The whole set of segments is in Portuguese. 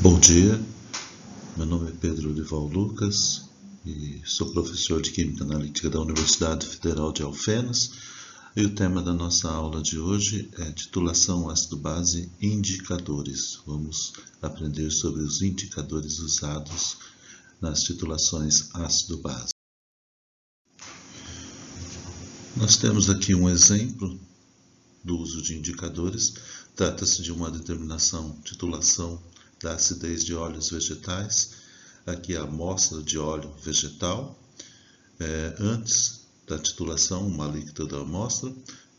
Bom dia, meu nome é Pedro Olival Lucas e sou professor de Química Analítica da Universidade Federal de Alfenas e o tema da nossa aula de hoje é titulação ácido-base indicadores. Vamos aprender sobre os indicadores usados nas titulações ácido-base. Nós temos aqui um exemplo do uso de indicadores. Trata-se de uma determinação, titulação da acidez de óleos vegetais. Aqui a amostra de óleo vegetal, antes da titulação, uma líquida da amostra.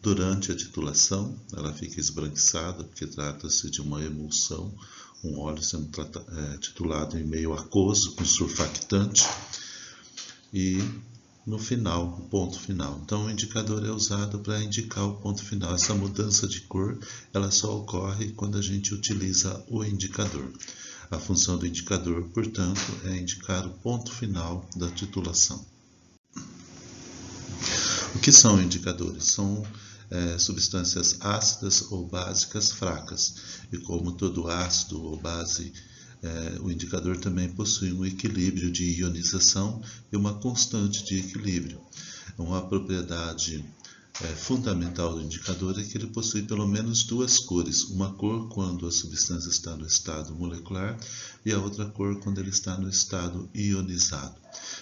Durante a titulação, ela fica esbranquiçada, porque trata-se de uma emulsão, um óleo sendo titulado em meio aquoso, com surfactante. E no final, o ponto final. Então, o indicador é usado para indicar o ponto final. Essa mudança de cor, ela só ocorre quando a gente utiliza o indicador. A função do indicador, portanto, é indicar o ponto final da titulação. O que são indicadores? São substâncias ácidas ou básicas fracas. E como todo ácido ou base, o indicador também possui um equilíbrio de ionização e uma constante de equilíbrio. Uma propriedade fundamental do indicador é que ele possui pelo menos duas cores. Uma cor quando a substância está no estado molecular e a outra cor quando ele está no estado ionizado.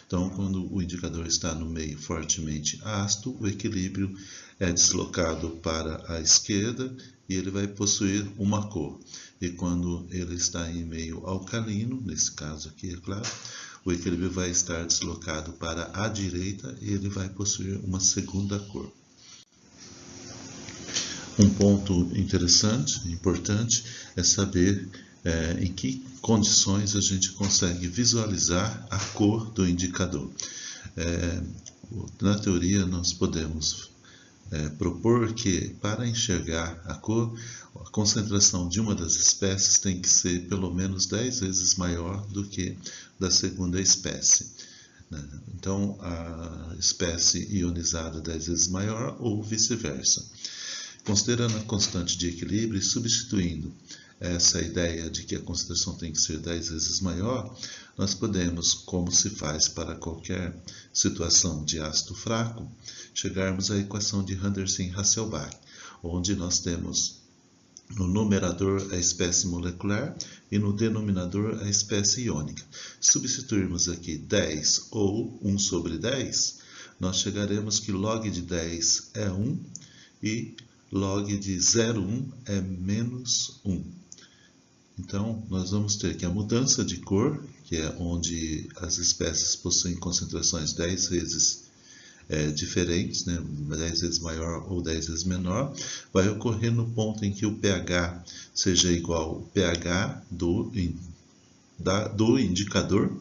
Então, quando o indicador está no meio fortemente ácido, o equilíbrio é deslocado para a esquerda e ele vai possuir uma cor. E quando ele está em meio alcalino, nesse caso aqui, é claro, o equilíbrio vai estar deslocado para a direita e ele vai possuir uma segunda cor. Um ponto interessante, importante, é saber em que condições a gente consegue visualizar a cor do indicador. Na teoria, nós podemos propor que, para enxergar a cor, a concentração de uma das espécies tem que ser pelo menos 10 vezes maior do que da segunda espécie. Então, a espécie ionizada 10 vezes maior ou vice-versa. Considerando a constante de equilíbrio e substituindo essa ideia de que a concentração tem que ser 10 vezes maior, nós podemos, como se faz para qualquer situação de ácido fraco, chegarmos à equação de Henderson-Hasselbalch, onde nós temos no numerador a espécie molecular e no denominador a espécie iônica. Substituirmos aqui 10 ou 1 sobre 10, nós chegaremos que log de 10 é 1 e log de 0,1 é menos 1. Então, nós vamos ter que a mudança de cor, que é onde as espécies possuem concentrações 10 vezes diferentes, 10 vezes maior ou 10 vezes menor, vai ocorrer no ponto em que o pH seja igual ao pH do indicador,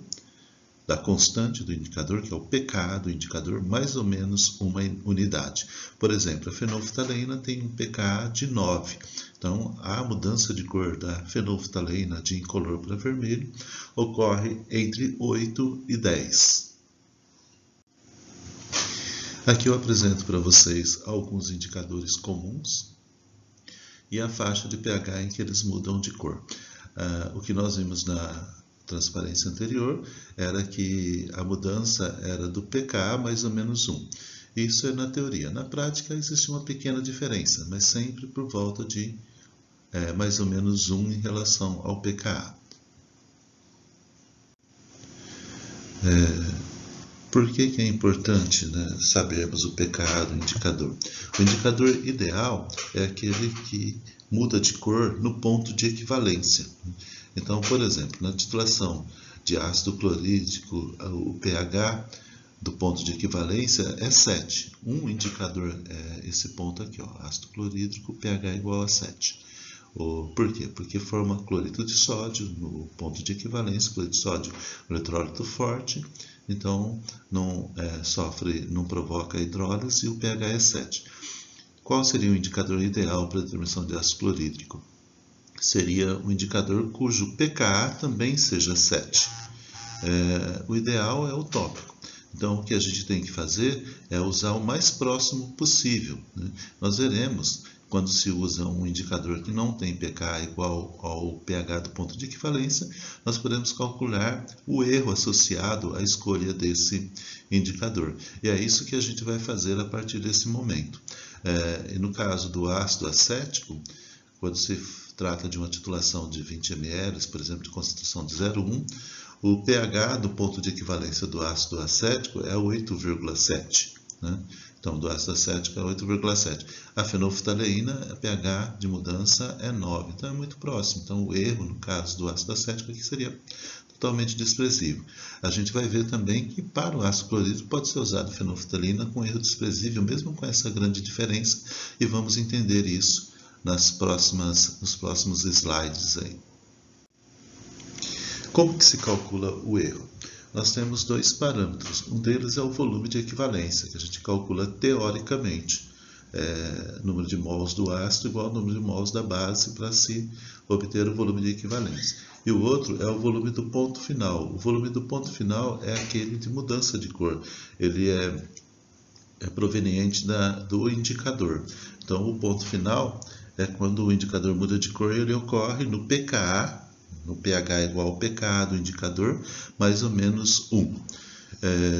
da constante do indicador, que é o pKa do indicador, mais ou menos uma unidade. Por exemplo, a fenolftaleína tem um pKa de 9. Então, a mudança de cor da fenolftaleína de incolor para vermelho ocorre entre 8 e 10. Aqui eu apresento para vocês alguns indicadores comuns e a faixa de pH em que eles mudam de cor. O que nós vimos na transparência anterior era que a mudança era do pKa mais ou menos 1. Isso é na teoria. Na prática existe uma pequena diferença, mas sempre por volta de mais ou menos 1 em relação ao pKa. Por que é importante sabermos o pKa do indicador? O indicador ideal é aquele que muda de cor no ponto de equivalência. Então, por exemplo, na titulação de ácido clorídrico, o pH do ponto de equivalência é 7. Um indicador é esse ponto aqui, ácido clorídrico, pH igual a 7. Por quê? Porque forma cloreto de sódio no ponto de equivalência, cloreto de sódio, um eletrólito forte, então não provoca hidrólise e o pH é 7. Qual seria o indicador ideal para a determinação de ácido clorídrico? Seria um indicador cujo pKa também seja 7. O ideal é utópico. Então, o que a gente tem que fazer é usar o mais próximo possível. Nós veremos quando se usa um indicador que não tem pK igual ao pH do ponto de equivalência, nós podemos calcular o erro associado à escolha desse indicador. E é isso que a gente vai fazer a partir desse momento. E no caso do ácido acético, quando se trata de uma titulação de 20 ml, por exemplo, de concentração de 0,1, o pH do ponto de equivalência do ácido acético é 8,7. Né? Então, do ácido acético é 8,7. A fenolftaleína, a pH de mudança é 9. Então, é muito próximo. Então, o erro, no caso do ácido acético, aqui seria totalmente desprezível. A gente vai ver também que para o ácido clorídrico pode ser usado fenolftaleína com erro desprezível, mesmo com essa grande diferença, e vamos entender isso nos próximos slides aí. Como que se calcula o erro? Nós temos dois parâmetros. Um deles é o volume de equivalência, que a gente calcula teoricamente. Número de mols do ácido igual ao número de mols da base para se obter o volume de equivalência. E o outro é o volume do ponto final. O volume do ponto final é aquele de mudança de cor. Ele é proveniente do indicador. Então, o ponto final é quando o indicador muda de cor, ele ocorre no pKa, no pH igual ao pKa do indicador, mais ou menos 1.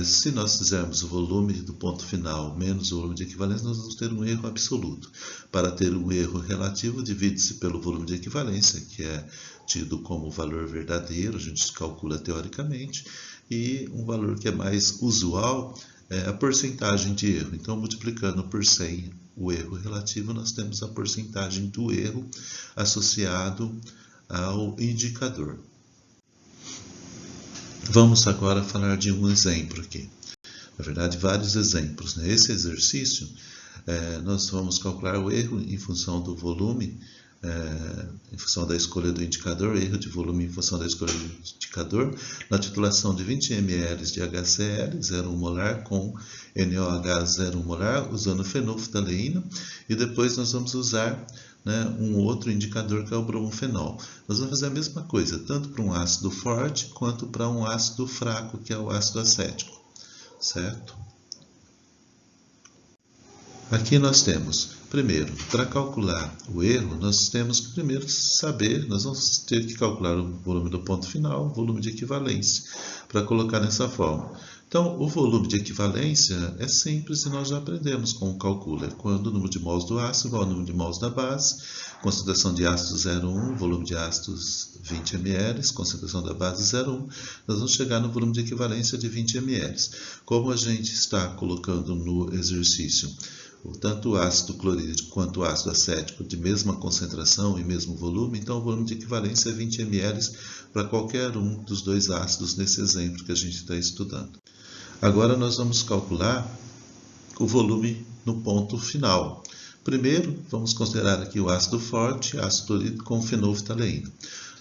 Se nós fizermos o volume do ponto final menos o volume de equivalência, nós vamos ter um erro absoluto. Para ter um erro relativo, divide-se pelo volume de equivalência, que é tido como valor verdadeiro, a gente calcula teoricamente, e um valor que é mais usual é a porcentagem de erro. Então, multiplicando por 100 o erro relativo, nós temos a porcentagem do erro associado ao indicador. Vamos agora falar de um exemplo aqui. Na verdade, vários exemplos. Nesse exercício, nós vamos calcular o erro em função do volume, em função da escolha do indicador, erro de volume em função da escolha do indicador, na titulação de 20 ml de HCl 0,1 molar com NOH 0,1 molar, usando fenolftaleína, e depois nós vamos usar um outro indicador que é o bromofenol. Nós vamos fazer a mesma coisa, tanto para um ácido forte quanto para um ácido fraco, que é o ácido acético, certo? Aqui nós temos, primeiro, para calcular o erro, nós temos que primeiro saber, nós vamos ter que calcular o volume do ponto final, o volume de equivalência, para colocar nessa forma. Então, o volume de equivalência é simples e nós já aprendemos com o cálculo. É quando o número de mols do ácido igual ao número de mols da base, concentração de ácido 0,1, volume de ácidos 20 ml, concentração da base 0,1, nós vamos chegar no volume de equivalência de 20 ml. Como a gente está colocando no exercício tanto o ácido clorídrico quanto o ácido acético de mesma concentração e mesmo volume, então o volume de equivalência é 20 ml para qualquer um dos dois ácidos nesse exemplo que a gente está estudando. Agora nós vamos calcular o volume no ponto final. Primeiro, vamos considerar aqui o ácido forte, ácido clorídrico com fenolftaleína.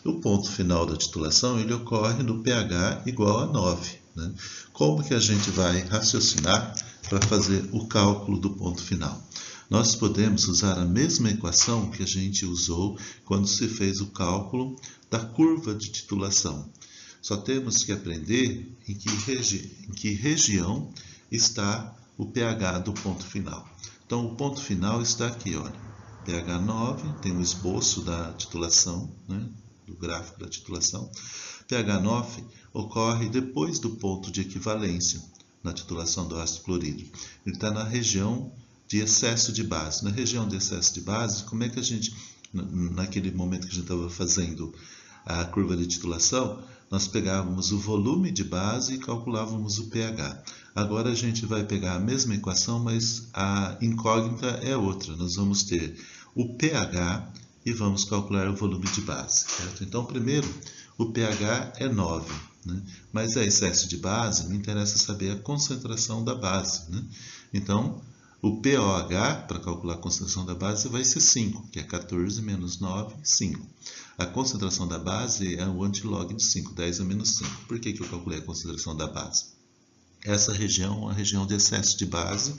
O ponto final da titulação ele ocorre no pH igual a 9. Né? Como que a gente vai raciocinar para fazer o cálculo do ponto final? Nós podemos usar a mesma equação que a gente usou quando se fez o cálculo da curva de titulação. Só temos que aprender em que região está o pH do ponto final. Então, o ponto final está aqui, olha, pH 9, tem o esboço da titulação, né, do gráfico da titulação. pH 9 ocorre depois do ponto de equivalência na titulação do ácido clorídrico. Ele está na região de excesso de base. Na região de excesso de base, como é que a gente, naquele momento que a gente estava fazendo a curva de titulação, nós pegávamos o volume de base e calculávamos o pH. Agora a gente vai pegar a mesma equação, mas a incógnita é outra. Nós vamos ter o pH e vamos calcular o volume de base, certo? Então, primeiro, o pH é 9, né? Mas é excesso de base, me interessa saber a concentração da base, né? Então, o POH, para calcular a concentração da base, vai ser 5, que é 14 menos 9, 5. A concentração da base é o antilog de 5, 10 a menos 5. Por que eu calculei a concentração da base? Essa região é uma região de excesso de base,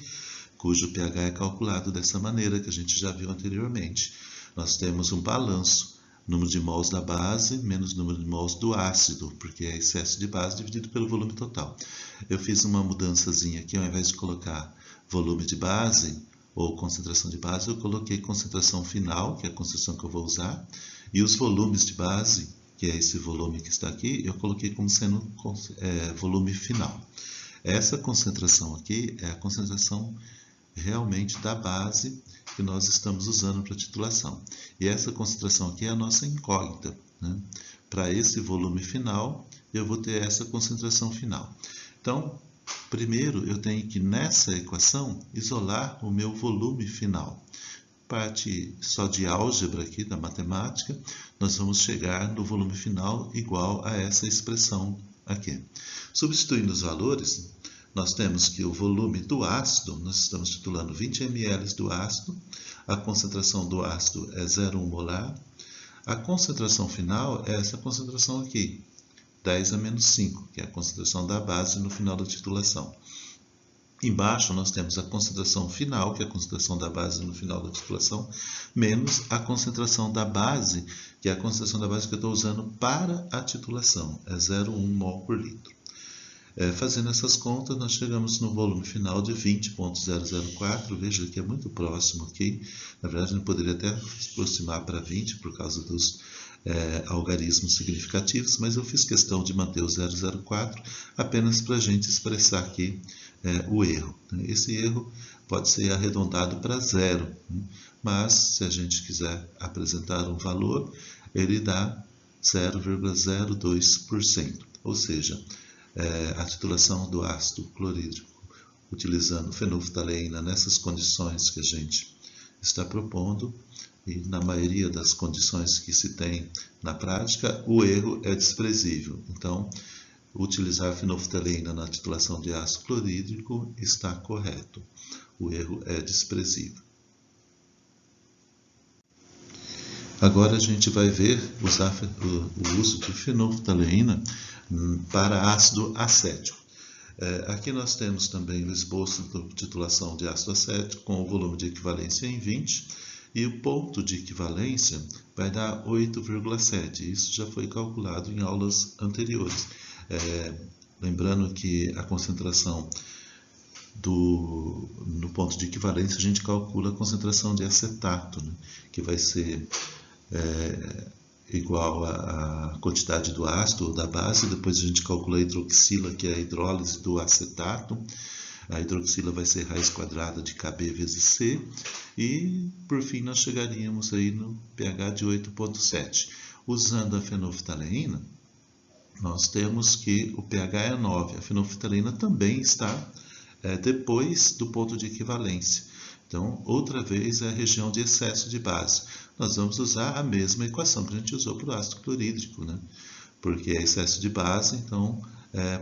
cujo pH é calculado dessa maneira, que a gente já viu anteriormente. Nós temos um balanço, número de mols da base menos número de mols do ácido, porque é excesso de base dividido pelo volume total. Eu fiz uma mudançazinha aqui, ao invés de colocar volume de base, ou concentração de base, eu coloquei concentração final, que é a concentração que eu vou usar, e os volumes de base, que é esse volume que está aqui, eu coloquei como sendo volume final. Essa concentração aqui é a concentração realmente da base que nós estamos usando para titulação. E essa concentração aqui é a nossa incógnita, né? Para esse volume final, eu vou ter essa concentração final. Então, primeiro eu tenho que, nessa equação, isolar o meu volume final. Parte só de álgebra aqui, da matemática, nós vamos chegar no volume final igual a essa expressão aqui. Substituindo os valores, nós temos que o volume do ácido, nós estamos titulando 20 ml do ácido, a concentração do ácido é 0,1 molar, a concentração final é essa concentração aqui, 10 a menos 5, que é a concentração da base no final da titulação. Embaixo nós temos a concentração final, que é a concentração da base no final da titulação, menos a concentração da base, que é a concentração da base que eu estou usando para a titulação, é 0,1 mol por litro. Fazendo essas contas, nós chegamos no volume final de 20,004, veja que é muito próximo aqui, na verdade eu poderia até aproximar para 20 por causa dos algarismos significativos, mas eu fiz questão de manter o 0,04 apenas para a gente expressar aqui o erro. Esse erro pode ser arredondado para 0, mas se a gente quiser apresentar um valor, ele dá 0,02%, ou seja, a titulação do ácido clorídrico utilizando fenolftaleína nessas condições que a gente está propondo, e na maioria das condições que se tem na prática, o erro é desprezível. Então, utilizar fenolftaleína na titulação de ácido clorídrico está correto. O erro é desprezível. Agora a gente vai ver usar o uso de fenolftaleína para ácido acético. Aqui nós temos também o esboço da titulação de ácido acético com o volume de equivalência em 20, e o ponto de equivalência vai dar 8,7. Isso já foi calculado em aulas anteriores. Lembrando que a concentração no ponto de equivalência, a gente calcula a concentração de acetato, né, que vai ser igual à quantidade do ácido ou da base. Depois a gente calcula a hidroxila, que é a hidrólise do acetato. A hidroxila vai ser raiz quadrada de Kb vezes C. E, por fim, nós chegaríamos aí no pH de 8,7. Usando a fenolftaleína, nós temos que o pH é 9. A fenolftaleína também está depois do ponto de equivalência. Então, outra vez é a região de excesso de base. Nós vamos usar a mesma equação que a gente usou para o ácido clorídrico, né? Porque é excesso de base, então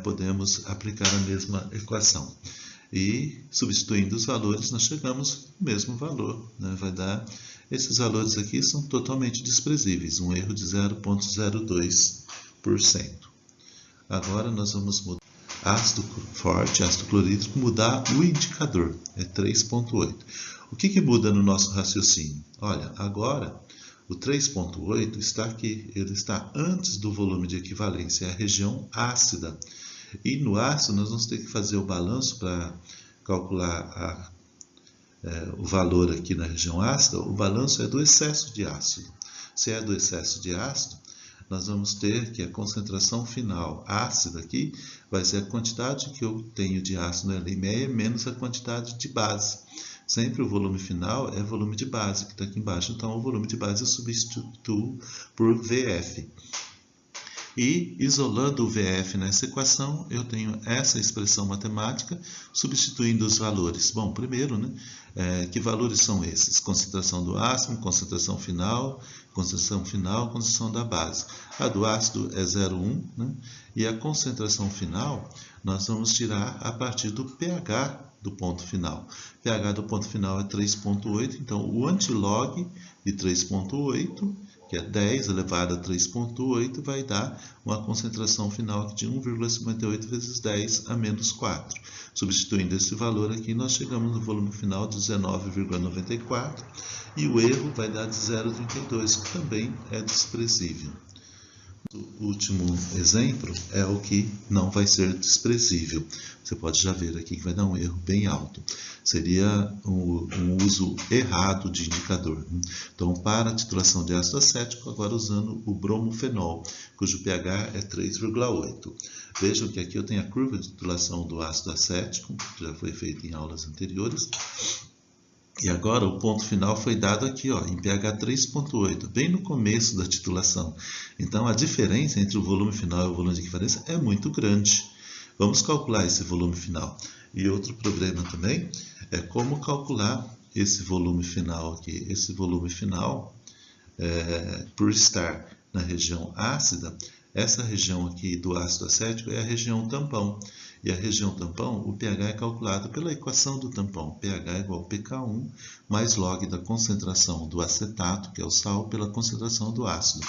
podemos aplicar a mesma equação. E, substituindo os valores, nós chegamos no mesmo valor, né? Vai dar, esses valores aqui são totalmente desprezíveis, um erro de 0,02%. Agora nós vamos mudar ácido forte, ácido clorídrico, mudar o indicador, é 3,8. O que muda no nosso raciocínio? Olha, agora o 3,8 está aqui, ele está antes do volume de equivalência, é a região ácida. E no ácido nós vamos ter que fazer o balanço para calcular o valor aqui na região ácida. O balanço é do excesso de ácido. Se é do excesso de ácido, nós vamos ter que a concentração final ácida aqui vai ser a quantidade que eu tenho de ácido na LME menos a quantidade de base. Sempre o volume final é volume de base, que está aqui embaixo. Então, o volume de base eu substituo por VF. E, isolando o VF nessa equação, eu tenho essa expressão matemática, substituindo os valores. Bom, primeiro, né, que valores são esses? Concentração do ácido, concentração final, concentração da base. A do ácido é 0,1, né, e a concentração final nós vamos tirar a partir do pH do ponto final. pH do ponto final é 3,8, então o antilog de 3,8, que é 10 elevado a 3,8, vai dar uma concentração final de 1,58 vezes 10 a menos 4. Substituindo esse valor aqui, nós chegamos no volume final de 19,94 e o erro vai dar de 0,32, que também é desprezível. último exemplo é o que não vai ser desprezível. Você pode já ver aqui que vai dar um erro bem alto. Seria um uso errado de indicador. Então, para a titulação de ácido acético, agora usando o bromofenol, cujo pH é 3,8. Vejam que aqui eu tenho a curva de titulação do ácido acético, que já foi feita em aulas anteriores. E agora o ponto final foi dado aqui, ó, em pH 3,8, bem no começo da titulação. Então a diferença entre o volume final e o volume de equivalência é muito grande. Vamos calcular esse volume final. E outro problema também é como calcular esse volume final aqui. Esse volume final, por estar na região ácida, essa região aqui do ácido acético é a região tampão. E a região tampão, o pH é calculado pela equação do tampão. pH é igual a pK1 mais log da concentração do acetato, que é o sal, pela concentração do ácido.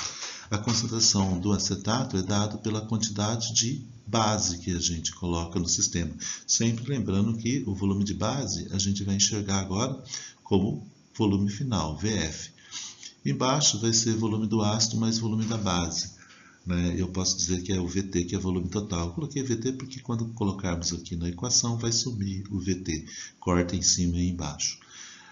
A concentração do acetato é dada pela quantidade de base que a gente coloca no sistema. Sempre lembrando que o volume de base a gente vai enxergar agora como volume final, VF. Embaixo vai ser volume do ácido mais volume da base. Eu posso dizer que é o VT, que é volume total. Eu coloquei VT porque quando colocarmos aqui na equação vai sumir o VT. Corta em cima e embaixo.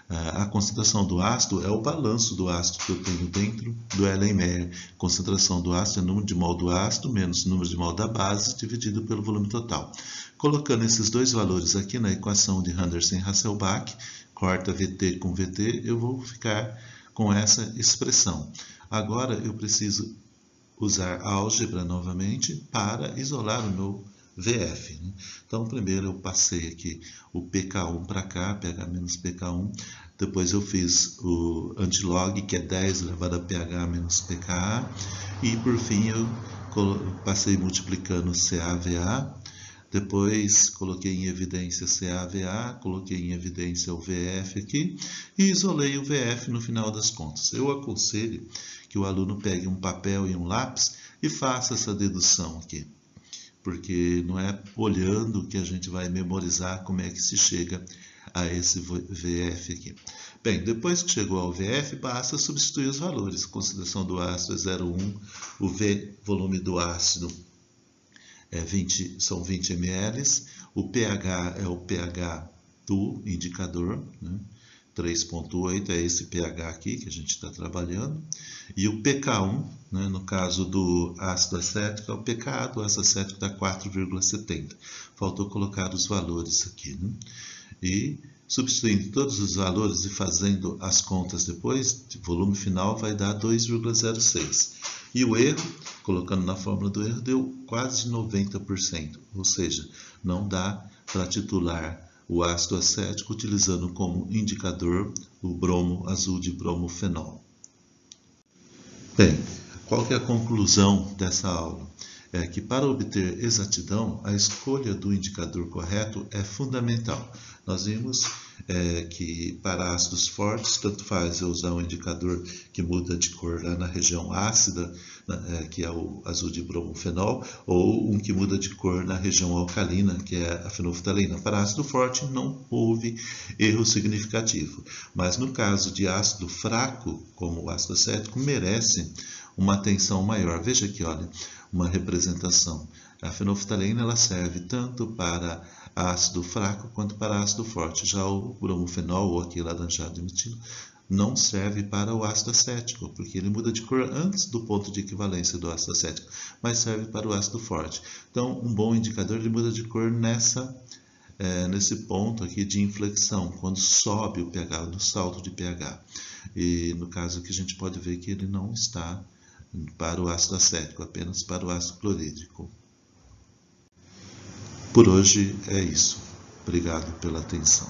A concentração do ácido é o balanço do ácido que eu tenho dentro do Erlenmeyer. Concentração do ácido é número de mol do ácido menos número de mol da base dividido pelo volume total. Colocando esses dois valores aqui na equação de Anderson-Hasselbalch, corta VT com VT, eu vou ficar com essa expressão. Agora eu preciso usar álgebra novamente para isolar o meu VF. Então, primeiro eu passei aqui o pK1 para cá, pH menos pK1. Depois eu fiz o antilog, que é 10 elevado a pH menos pKa. E, por fim, eu passei multiplicando CaVa. Depois coloquei em evidência CaVa, coloquei em evidência o VF aqui e isolei o VF no final das contas. Eu aconselho que o aluno pegue um papel e um lápis e faça essa dedução aqui, porque não é olhando que a gente vai memorizar como é que se chega a esse VF aqui. Bem, depois que chegou ao VF, basta substituir os valores. A concentração do ácido é 0,1, o volume do ácido são 20 ml, o pH é o pH do indicador, 3,8 é esse pH aqui que a gente está trabalhando, e o pK1, no caso do ácido acético, é o pKa do ácido acético dá 4,70. Faltou colocar os valores aqui. E substituindo todos os valores e fazendo as contas depois, o volume final vai dar 2,06. E o erro, colocando na fórmula do erro, deu quase 90%. Ou seja, não dá para titular o ácido acético utilizando como indicador o bromo azul de bromofenol. Bem, qual que é a conclusão dessa aula? É que para obter exatidão, a escolha do indicador correto é fundamental. Nós vimos que para ácidos fortes, tanto faz eu usar um indicador que muda de cor lá na região ácida, que é o azul de bromofenol, ou um que muda de cor na região alcalina, que é a fenolftalina. Para ácido forte não houve erro significativo, mas no caso de ácido fraco, como o ácido acético, merece uma atenção maior. Veja aqui, olha, uma representação. A fenolftalina ela serve tanto para ácido fraco quanto para ácido forte. Já o bromofenol, ou aqui laranjado de metilo, não serve para o ácido acético, porque ele muda de cor antes do ponto de equivalência do ácido acético, mas serve para o ácido forte. Então, um bom indicador ele muda de cor nesse ponto aqui de inflexão, quando sobe o pH, no salto de pH. E no caso aqui a gente pode ver que ele não está para o ácido acético, apenas para o ácido clorídrico. Por hoje é isso. Obrigado pela atenção.